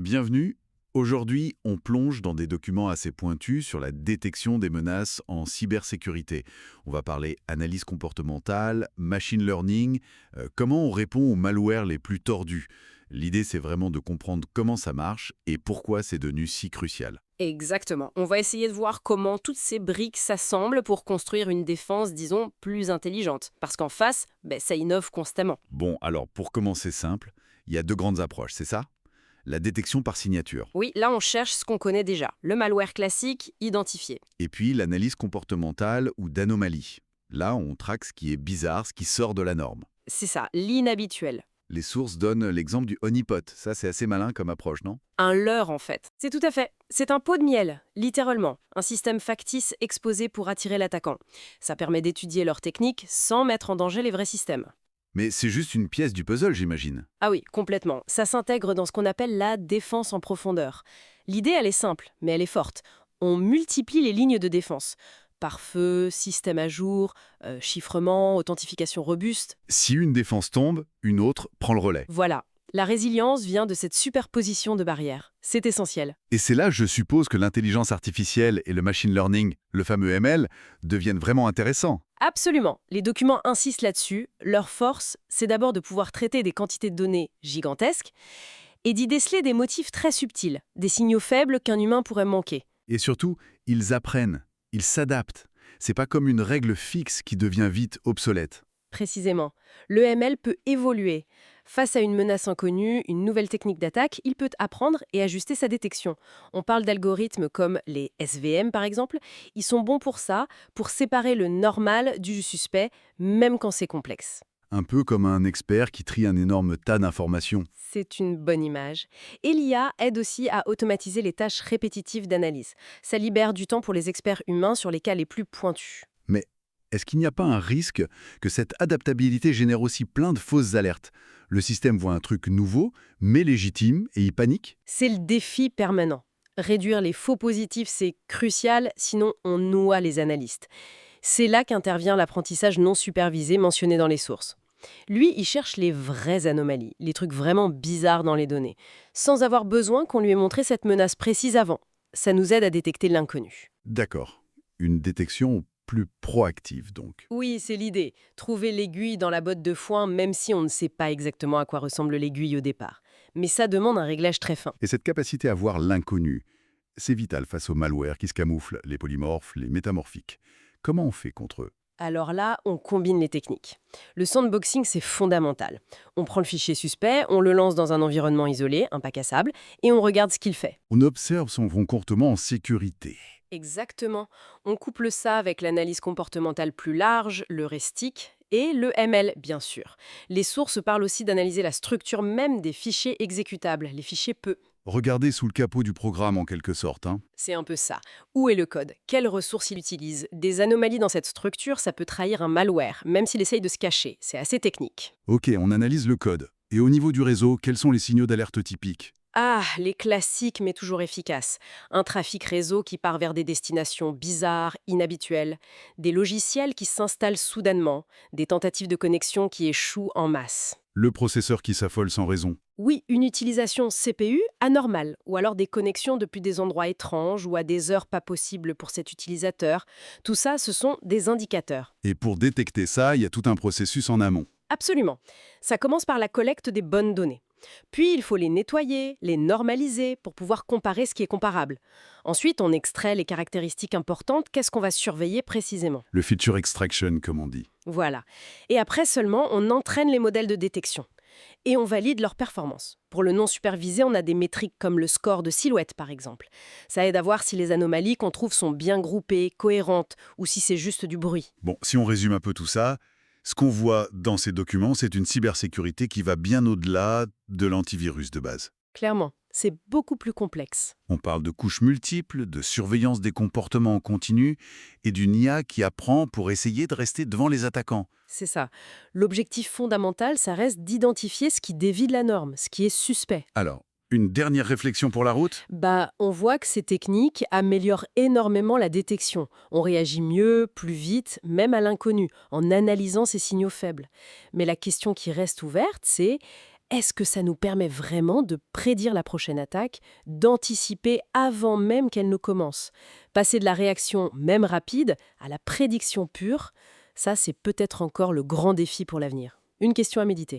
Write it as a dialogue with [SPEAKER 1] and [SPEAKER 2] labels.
[SPEAKER 1] Bienvenue. Aujourd'hui, on plonge dans des documents assez pointus sur la détection des menaces en cybersécurité. On va parler analyse comportementale, machine learning, comment on répond aux malwares les plus tordus. L'idée, c'est vraiment de comprendre comment ça marche et pourquoi c'est devenu si crucial.
[SPEAKER 2] Exactement. On va essayer de voir comment toutes ces briques s'assemblent pour construire une défense, disons, plus intelligente. Parce qu'en face, ça innove constamment.
[SPEAKER 1] Bon, alors, pour commencer simple, il y a deux grandes approches, c'est ça? La détection par signature,
[SPEAKER 2] Oui, là on cherche ce qu'on connaît déjà. Le malware classique, identifié.
[SPEAKER 1] et puis l'analyse comportementale ou d'anomalie. Là, on traque ce qui est bizarre, ce qui sort de la norme.
[SPEAKER 2] C'est ça, l'inhabituel.
[SPEAKER 1] Les sources donnent l'exemple du honeypot. Ça, c'est assez malin comme approche, non?
[SPEAKER 2] Un leurre en fait. C'est tout à fait. C'est un pot de miel, littéralement. Un système factice exposé pour attirer l'attaquant. Ça permet d'étudier leur technique sans mettre en danger les vrais systèmes.
[SPEAKER 1] Mais c'est juste une pièce du puzzle, j'imagine.
[SPEAKER 2] Ah oui, complètement. Ça s'intègre dans ce qu'on appelle la défense en profondeur. L'idée, elle est simple, mais elle est forte. On multiplie les lignes de défense. Pare-feu, système à jour, chiffrement, authentification robuste.
[SPEAKER 1] Si une défense tombe, une autre prend le relais.
[SPEAKER 2] Voilà. La résilience vient de cette superposition de barrières. C'est essentiel.
[SPEAKER 1] Et c'est là, je suppose, que l'intelligence artificielle et le machine learning, le fameux ML, deviennent vraiment intéressants.
[SPEAKER 2] Absolument. Les documents insistent là-dessus. Leur force, c'est d'abord de pouvoir traiter des quantités de données gigantesques et d'y déceler des motifs très subtils, des signaux faibles qu'un humain pourrait manquer.
[SPEAKER 1] Et surtout, ils apprennent, ils s'adaptent. C'est pas comme une règle fixe qui devient vite obsolète.
[SPEAKER 2] Précisément. Le ML peut évoluer. Face à une menace inconnue, une nouvelle technique d'attaque, il peut apprendre et ajuster sa détection. On parle d'algorithmes comme les SVM par exemple. Ils sont bons pour ça, pour séparer le normal du suspect, même quand c'est complexe.
[SPEAKER 1] Un peu comme un expert qui trie un énorme tas d'informations.
[SPEAKER 2] C'est une bonne image. Et l'IA aide aussi à automatiser les tâches répétitives d'analyse. Ça libère du temps pour les experts humains sur les cas les plus pointus.
[SPEAKER 1] Mais est-ce qu'il n'y a pas un risque que cette adaptabilité génère aussi plein de fausses alertes? Le système voit un truc nouveau, mais légitime, et il panique?
[SPEAKER 2] C'est le défi permanent. Réduire les faux positifs, c'est crucial, sinon on noie les analystes. C'est là qu'intervient l'apprentissage non supervisé mentionné dans les sources. Lui, il cherche les vraies anomalies, les trucs vraiment bizarres dans les données, sans avoir besoin qu'on lui ait montré cette menace précise avant. Ça nous aide à détecter l'inconnu.
[SPEAKER 1] D'accord. Une détection plus proactive, donc.
[SPEAKER 2] Oui, c'est l'idée. Trouver l'aiguille dans la botte de foin, même si on ne sait pas exactement à quoi ressemble l'aiguille au départ. Mais ça demande un réglage très fin.
[SPEAKER 1] Et cette capacité à voir l'inconnu, c'est vital face aux malwares qui se camouflent, les polymorphes, les métamorphiques. Comment on fait contre eux?
[SPEAKER 2] Alors là, on combine les techniques. Le sandboxing, c'est fondamental. On prend le fichier suspect, on le lance dans un environnement isolé, un bac à sable, et on regarde ce qu'il fait.
[SPEAKER 1] On observe son comportement en sécurité.
[SPEAKER 2] Exactement. On couple ça avec l'analyse comportementale plus large, le RESTIC, et le ML, bien sûr. Les sources parlent aussi d'analyser la structure même des fichiers exécutables, les fichiers peu.
[SPEAKER 1] Regardez sous le capot du programme en quelque sorte, hein.
[SPEAKER 2] C'est un peu ça. Où est le code? Quelles ressources il utilise? Des anomalies dans cette structure, ça peut trahir un malware, même s'il essaye de se cacher. C'est assez technique.
[SPEAKER 1] Ok, on analyse le code. Et au niveau du réseau, quels sont les signaux d'alerte typiques?
[SPEAKER 2] Ah, les classiques mais toujours efficaces. Un trafic réseau qui part vers des destinations bizarres, inhabituelles, des logiciels qui s'installent soudainement, des tentatives de connexion qui échouent en masse.
[SPEAKER 1] Le processeur qui s'affole sans raison.
[SPEAKER 2] Oui, une utilisation CPU anormale, ou alors des connexions depuis des endroits étranges ou à des heures pas possibles pour cet utilisateur. Tout ça, ce sont des indicateurs.
[SPEAKER 1] Et pour détecter ça, il y a tout un processus en amont.
[SPEAKER 2] Absolument. Ça commence par la collecte des bonnes données. Puis il faut les nettoyer, les normaliser pour pouvoir comparer ce qui est comparable. Ensuite, on extrait les caractéristiques importantes, qu'est-ce qu'on va surveiller précisément.
[SPEAKER 1] Le feature extraction, comme on dit.
[SPEAKER 2] Voilà. Et après seulement, on entraîne les modèles de détection. Et on valide leur performance. Pour le non supervisé, on a des métriques comme le score de silhouette, par exemple. Ça aide à voir si les anomalies qu'on trouve sont bien groupées, cohérentes, ou si c'est juste du bruit.
[SPEAKER 1] Bon, si on résume un peu tout ça, ce qu'on voit dans ces documents, c'est une cybersécurité qui va bien au-delà de l'antivirus de base.
[SPEAKER 2] Clairement, c'est beaucoup plus complexe.
[SPEAKER 1] On parle de couches multiples, de surveillance des comportements en continu et d'une IA qui apprend pour essayer de rester devant les attaquants.
[SPEAKER 2] C'est ça. L'objectif fondamental, ça reste d'identifier ce qui dévie de la norme, ce qui est suspect.
[SPEAKER 1] Alors, une dernière réflexion pour la route?
[SPEAKER 2] On voit que ces techniques améliorent énormément la détection. On réagit mieux, plus vite, même à l'inconnu, en analysant ces signaux faibles. Mais la question qui reste ouverte, c'est est-ce que ça nous permet vraiment de prédire la prochaine attaque, d'anticiper avant même qu'elle ne commence? Passer de la réaction, même rapide, à la prédiction pure, ça c'est peut-être encore le grand défi pour l'avenir. Une question à méditer.